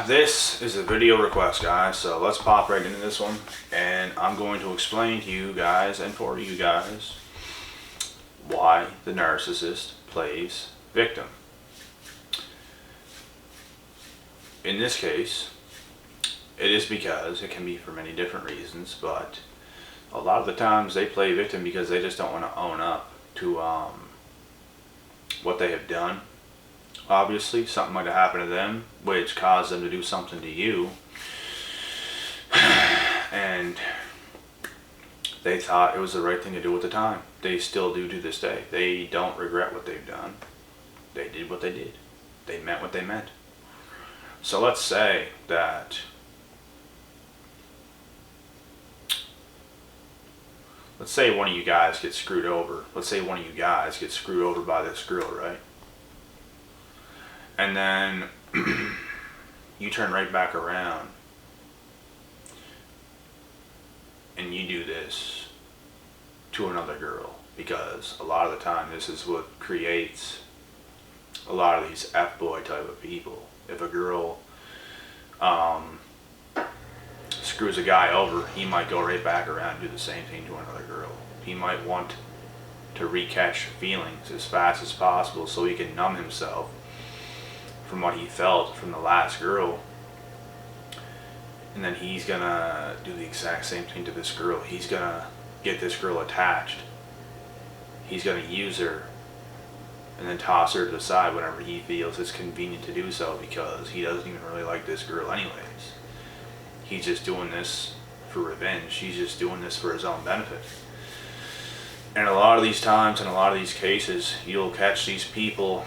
This is a video request, guys, so let's pop right into this one, and I'm going to explain to you guys and for you guys why the narcissist plays victim. In this case, it is because it can be for many different reasons, but a lot of the times they play victim because they just don't want to own up to what they have done. Obviously, something might have happened to them, which caused them to do something to you, and they thought it was the right thing to do at the time. They still do to this day. They don't regret what they've done. They did what they did. They meant what they meant. So let's say that one of you guys gets screwed over. Let's say one of you guys gets screwed over by this girl, right? And then you turn right back around and you do this to another girl, because a lot of the time this is what creates a lot of these F-boy type of people. If a girl screws a guy over, he might go right back around and do the same thing to another girl. He might want to recatch feelings as fast as possible so he can numb himself from what he felt from the last girl, and then he's gonna do the exact same thing to this girl. He's gonna get this girl attached. He's gonna use her and then toss her to the side whenever he feels it's convenient to do so, because he doesn't even really like this girl anyways. He's just doing this for revenge. He's just doing this for his own benefit. And a lot of these times, in a lot of these cases, you'll catch these people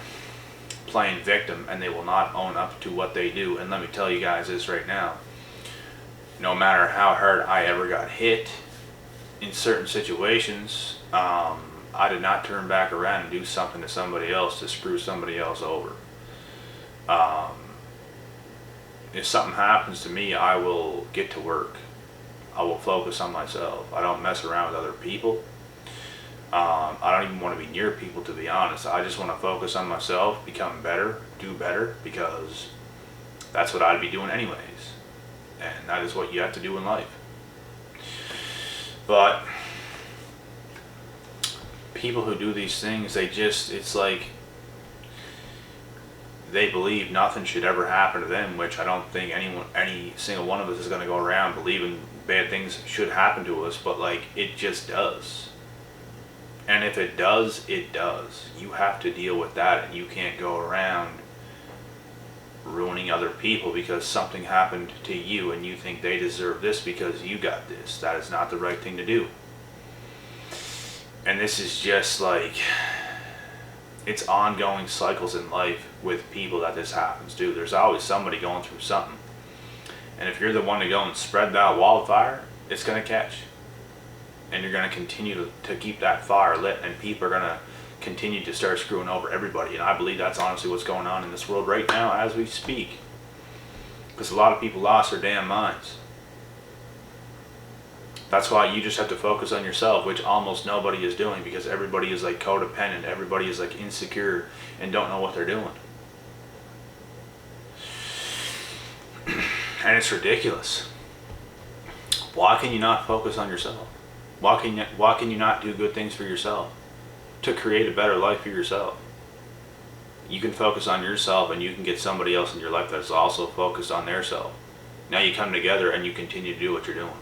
playing victim, and they will not own up to what they do. And let me tell you guys this right now, no matter how hard I ever got hit in certain situations, I did not turn back around and do something to somebody else to screw somebody else over. If something happens to me, I will get to work. I will focus on myself. I don't mess around with other people. I don't even want to be near people, to be honest. I just want to focus on myself, become better, do better, because that's what I'd be doing anyways. And that is what you have to do in life. But people who do these things, it's like they believe nothing should ever happen to them, which I don't think any single one of us is going to go around believing bad things should happen to us, but like, it just does. And if it does, it does. You have to deal with that, and you can't go around ruining other people because something happened to you and you think they deserve this because you got this. That is not the right thing to do. And this is just like, it's ongoing cycles in life with people that this happens to. There's always somebody going through something. And if you're the one to go and spread that wildfire, it's going to catch. And you're going to continue to keep that fire lit, and people are going to continue to start screwing over everybody. And I believe that's honestly what's going on in this world right now as we speak. Because a lot of people lost their damn minds. That's why you just have to focus on yourself, which almost nobody is doing, because everybody is like codependent. Everybody is like insecure and don't know what they're doing. And it's ridiculous. Why can you not focus on yourself? Why can you not do good things for yourself to create a better life for yourself? You can focus on yourself, and you can get somebody else in your life that's also focused on their self. Now you come together and you continue to do what you're doing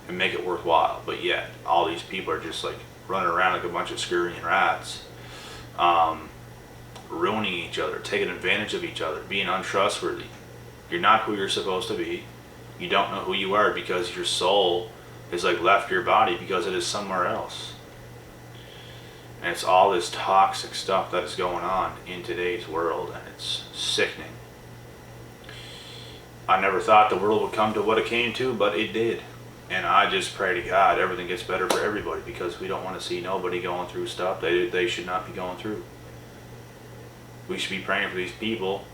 and make it worthwhile. But yet all these people are just like running around like a bunch of scurrying rats, ruining each other, taking advantage of each other, being untrustworthy. You're not who you're supposed to be. You don't know who you are because your soul is like left your body because it is somewhere else. And it's all this toxic stuff that is going on in today's world, and it's sickening. I never thought the world would come to what it came to, but it did. And I just pray to God everything gets better for everybody, because we don't want to see nobody going through stuff they should not be going through. We should be praying for these people,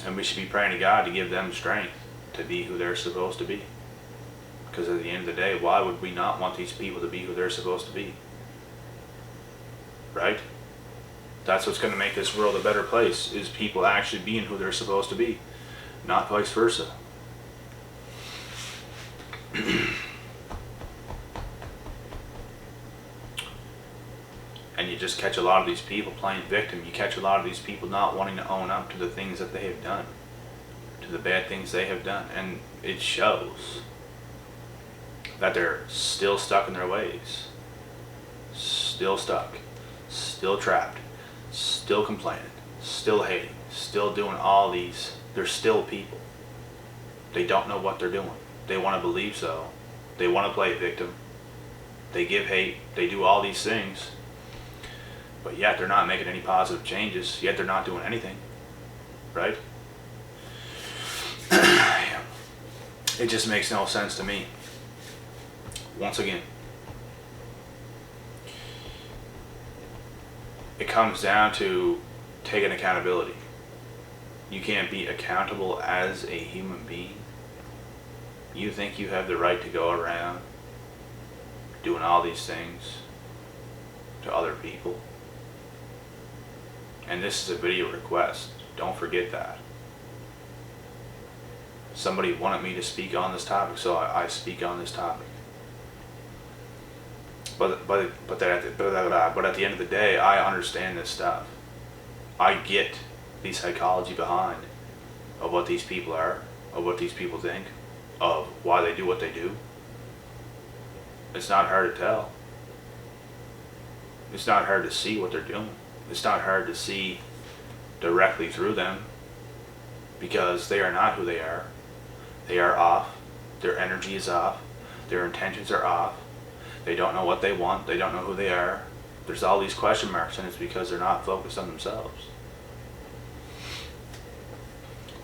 and we should be praying to God to give them strength to be who they're supposed to be. Because at the end of the day, why would we not want these people to be who they're supposed to be? Right? That's what's going to make this world a better place, is people actually being who they're supposed to be, not vice versa. And you just catch a lot of these people playing victim. You catch a lot of these people not wanting to own up to the things that they have done, to the bad things they have done. And it shows that they're still stuck in their ways, still stuck, still trapped, still complaining, still hating, still doing all these. They're still people. They don't know what they're doing. They want to believe so. They want to play victim. They give hate. They do all these things. But yet they're not making any positive changes. Yet they're not doing anything. Right? It just makes no sense to me. Once again, it comes down to taking accountability. You can't be accountable as a human being. You think you have the right to go around doing all these things to other people. And this is a video request. Don't forget that. Somebody wanted me to speak on this topic, so I speak on this topic. But at the end of the day, I understand this stuff. I get the psychology behind of what these people are, of what these people think, of why they do what they do. It's not hard to tell. It's not hard to see what they're doing. It's not hard to see directly through them, because they are not who they are. They are off. Their energy is off. Their intentions are off. They don't know what they want. They don't know who they are. There's all these question marks, and it's because they're not focused on themselves.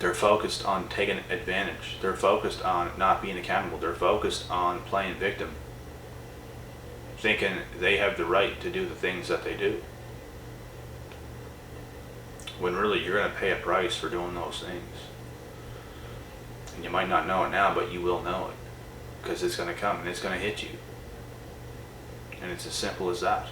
They're focused on taking advantage. They're focused on not being accountable. They're focused on playing victim, thinking they have the right to do the things that they do. When really you're going to pay a price for doing those things. And you might not know it now, but you will know it. Because it's going to come and it's going to hit you. And it's as simple as that.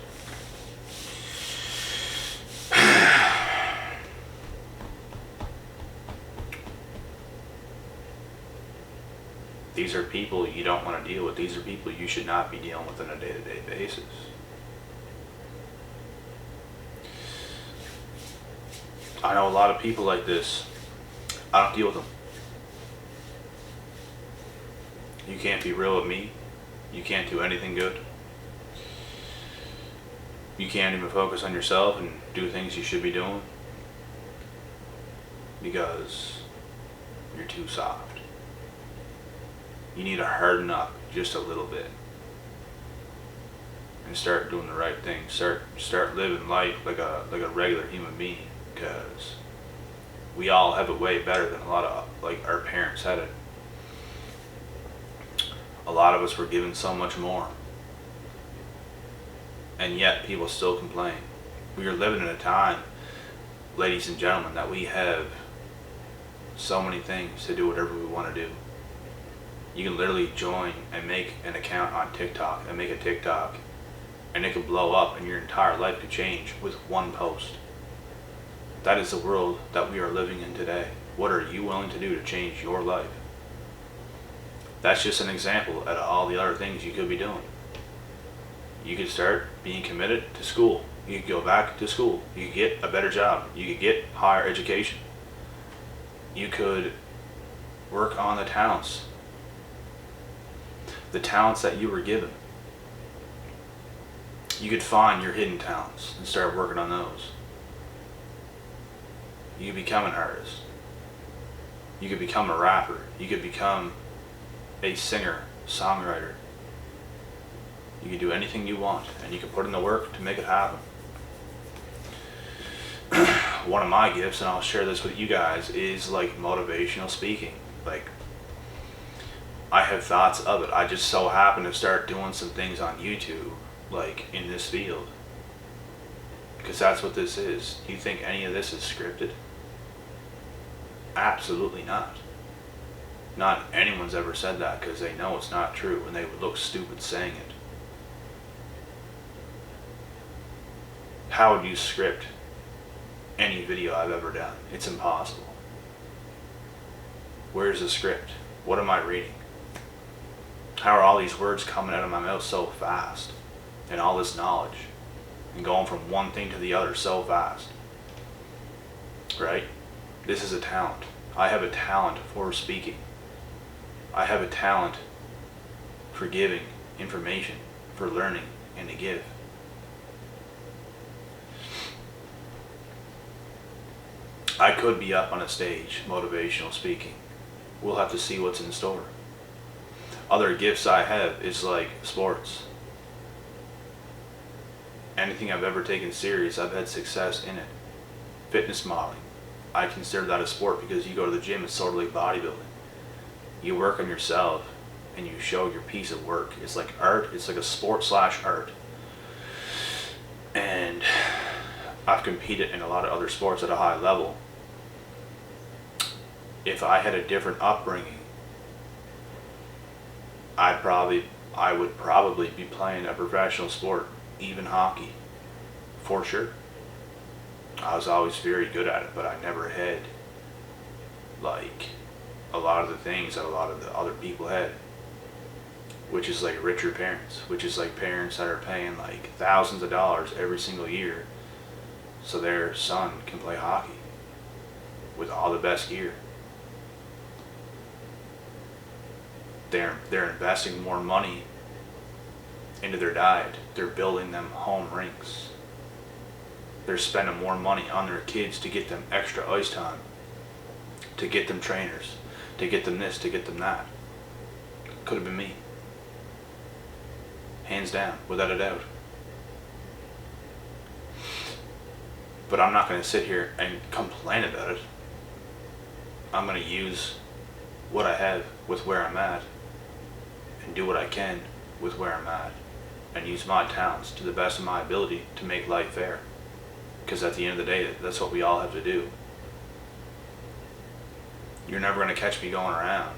These are people you don't want to deal with. These are people you should not be dealing with on a day-to-day basis. I know a lot of people like this. I don't deal with them. You can't be real with me. You can't do anything good. You can't even focus on yourself and do things you should be doing because you're too soft. You need to harden up just a little bit and start doing the right thing. Start living life like a regular human being, because we all have it way better than a lot of our parents had it. A lot of us were given so much more, and yet people still complain. We are living in a time, ladies and gentlemen, that we have so many things to do whatever we want to do. You can literally join and make an account on TikTok and make a TikTok, and it could blow up and your entire life could change with one post. That is the world that we are living in today. What are you willing to do to change your life? That's just an example out of all the other things you could be doing. You could start being committed to school. You could go back to school. You could get a better job. You could get higher education. You could work on the talents that you were given. You could find your hidden talents and start working on those. You could become an artist. You could become a rapper. You could become a singer, songwriter. You could do anything you want, and you can put in the work to make it happen. One of my gifts, and I'll share this with you guys, is motivational speaking. I have thoughts of it. I just so happen to start doing some things on YouTube, in this field. Because that's what this is. Do you think any of this is scripted? Absolutely not. Not anyone's ever said that, because they know it's not true and they would look stupid saying it. How would you script any video I've ever done. It's impossible. Where's the script? What am I reading? How are all these words coming out of my mouth so fast? And all this knowledge. And going from one thing to the other so fast. Right? This is a talent. I have a talent for speaking. I have a talent for giving information, for learning, and to give. I could be up on a stage, motivational speaking. We'll have to see what's in store. Other gifts I have is like sports. Anything I've ever taken serious, I've had success in it. Fitness modeling. I consider that a sport because you go to the gym, it's sort of like bodybuilding. You work on yourself and you show your piece of work. It's like art, it's like a sport/art. And I've competed in a lot of other sports at a high level. If I had a different upbringing, I would probably be playing a professional sport, even hockey, for sure. I was always very good at it, but I never had like a lot of the things that a lot of the other people had, which is like richer parents, which is like parents that are paying like thousands of dollars every single year so their son can play hockey with all the best gear. They're investing more money into their diet. They're building them home rinks. They're spending more money on their kids to get them extra ice time, to get them trainers, to get them this, to get them that. Could have been me. Hands down, without a doubt. But I'm not going to sit here and complain about it. I'm going to use what I have with where I'm at and do what I can with where I'm at and use my talents to the best of my ability to make life fair. Because at the end of the day, that's what we all have to do. You're never going to catch me going around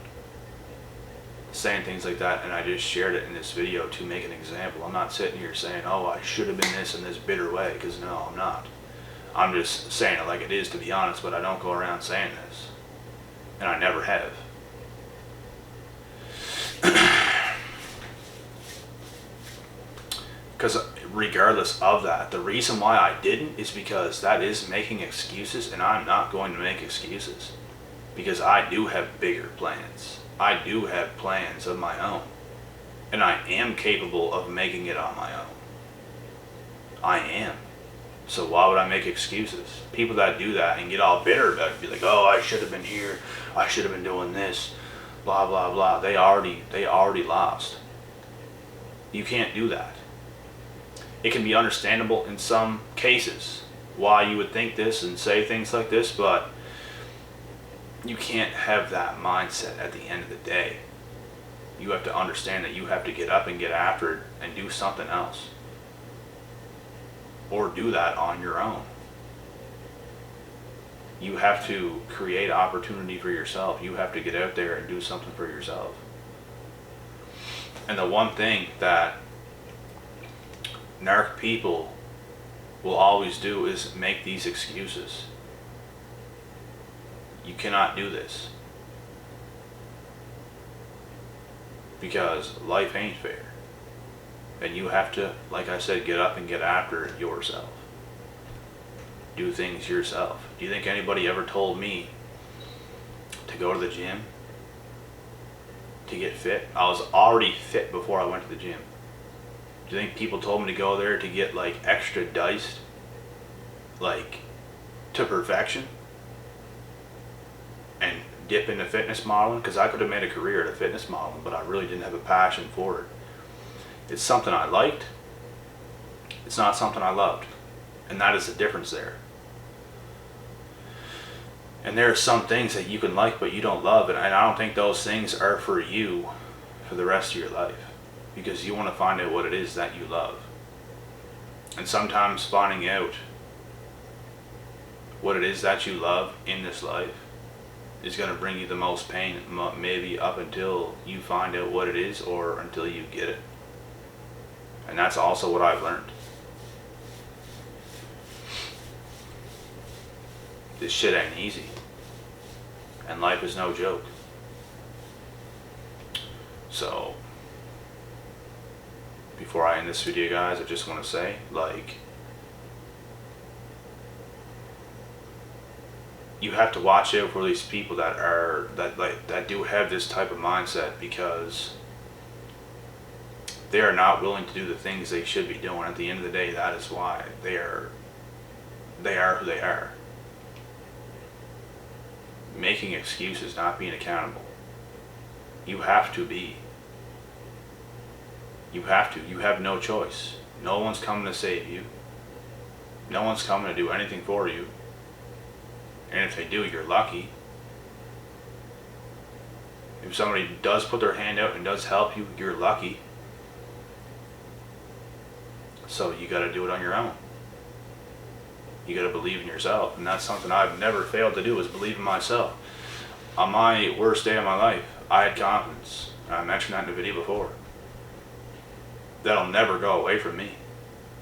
saying things like that, and I just shared it in this video to make an example. I'm not sitting here saying, oh, I should have been this in this bitter way, because no, I'm not. I'm just saying it like it is, to be honest, but I don't go around saying this. And I never have. Because regardless of that, the reason why I didn't is because that is making excuses, and I'm not going to make excuses. Because I do have bigger plans. I do have plans of my own. And I am capable of making it on my own. I am. So why would I make excuses? People that do that and get all bitter about it, be like, oh, I should have been here, I should have been doing this, blah, blah, blah. They already lost. You can't do that. It can be understandable in some cases why you would think this and say things like this, but you can't have that mindset at the end of the day. You have to understand that you have to get up and get after it and do something else. Or do that on your own. You have to create opportunity for yourself. You have to get out there and do something for yourself. And the one thing that narc people will always do is make these excuses. You cannot do this. Because life ain't fair. And you have to, like I said, get up and get after it yourself. Do things yourself. Do you think anybody ever told me to go to the gym? To get fit? I was already fit before I went to the gym. Do you think people told me to go there to get like extra diced? Like to perfection? And dip into fitness modeling? Because I could have made a career at fitness modeling, but I really didn't have a passion for it. It's something I liked. It's not something I loved. And that is the difference there. And there are some things that you can like but you don't love, and I don't think those things are for you for the rest of your life. Because you want to find out what it is that you love. And sometimes finding out what it is that you love in this life is going to bring you the most pain, maybe up until you find out what it is or until you get it. And that's also what I've learned. this shit ain't easy. And life is no joke. So, before I end this video, guys, I just want to say, like, you have to watch out for these people that do have this type of mindset, because they are not willing to do the things they should be doing. At the end of the day, that is why they are who they are. Making excuses, not being accountable. You have to be. You have to. You have no choice. No one's coming to save you. No one's coming to do anything for you. And if they do, you're lucky. If somebody does put their hand out and does help you, you're lucky. So you got to do it on your own. You got to believe in yourself, and that's something I've never failed to do, is believe in myself. On my worst day of my life, I had confidence. And I mentioned that in a video before. That'll never go away from me.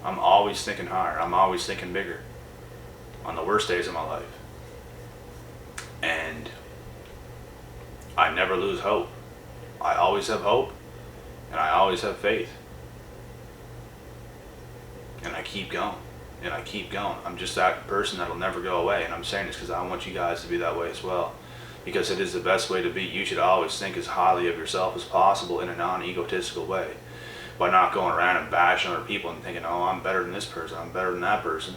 I'm always thinking higher. I'm always thinking bigger. On the worst days of my life. And I never lose hope. I always have hope, and I always have faith. And I keep going, and I keep going. I'm just that person that'll never go away, and I'm saying this because I want you guys to be that way as well, because it is the best way to be. You should always think as highly of yourself as possible in a non-egotistical way, by not going around and bashing other people and thinking, oh, I'm better than this person, I'm better than that person.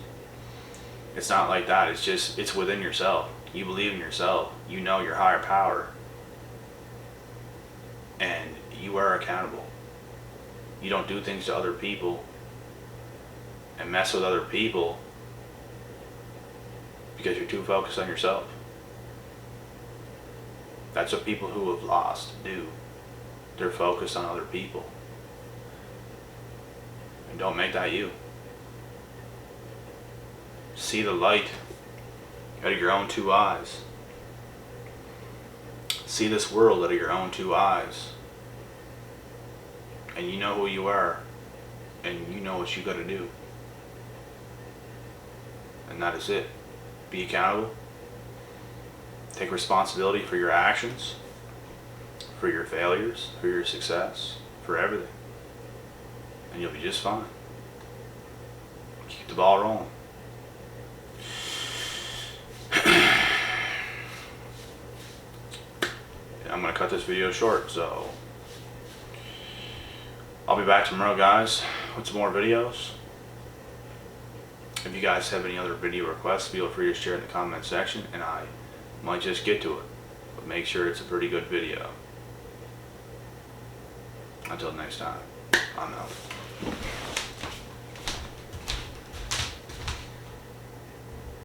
It's not like that. It's just, it's within yourself. You believe in yourself. You know your higher power, and you are accountable. You don't do things to other people and mess with other people because you're too focused on yourself. That's what people who have lost do. They're focused on other people. And don't make that you. See the light out of your own two eyes. See this world out of your own two eyes. And you know who you are, and you know what you got to do. And that is it. Be accountable. Take responsibility for your actions, for your failures, for your success, for everything. And you'll be just fine. Keep the ball rolling. I'm going to cut this video short, so I'll be back tomorrow, guys, with some more videos. If you guys have any other video requests, feel free to share in the comment section, and I might just get to it. But make sure it's a pretty good video. Until next time, I'm out.